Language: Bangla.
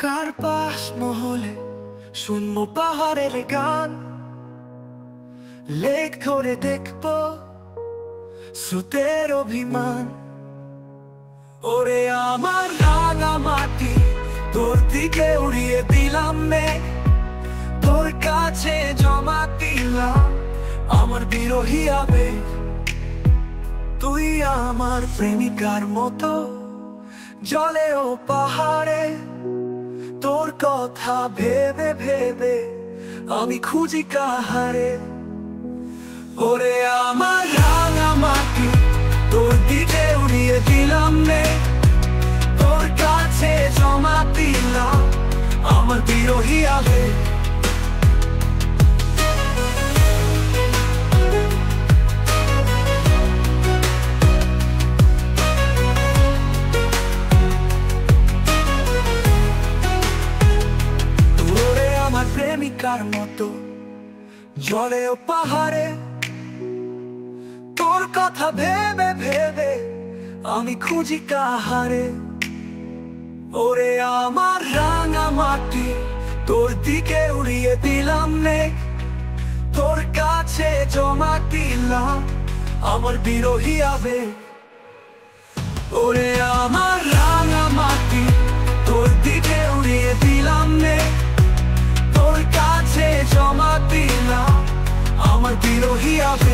কার্পাস মহলে শুনবো পাহাড়ের গান, লেক ধরে দেখবো স্রোতের অভিমান। ওরে আমার রাঙা মাটি, তোর দিকে উড়িয়ে দিলাম মেঘ, তোর কাছে জমা দিলাম আমার বিরহী আবেগ। তুই আমার প্রেমিকার মতো জলে ও পাহাড়ে, তোর কথা ভেবে ভেবে আমি খুঁজি কাহারে। ওরে আমার রাঙা মাটি, তোর দিকে উড়িয়ে দিলাম মেঘ, তোর কাছে জমা দিলাম আমার বিরহী আবেগ। প্রেমিকার মতো জলে ও পাহাড়ে, তোর কথা ভেবে ভেবে আমি খুঁজি কাহারে। ওরে আমার রাঙা মাটি, তোর দিকে উড়িয়ে দিলাম মেঘ, তোর কাছে জমা দিলাম আমার বিরহী আবেগ। ওরে আমার রাঙা মাটি, তোর দিকে উড়িয়ে দিলাম মেঘ, তোর কাছে জমা দিলাম আমার বিরহী আবেগ।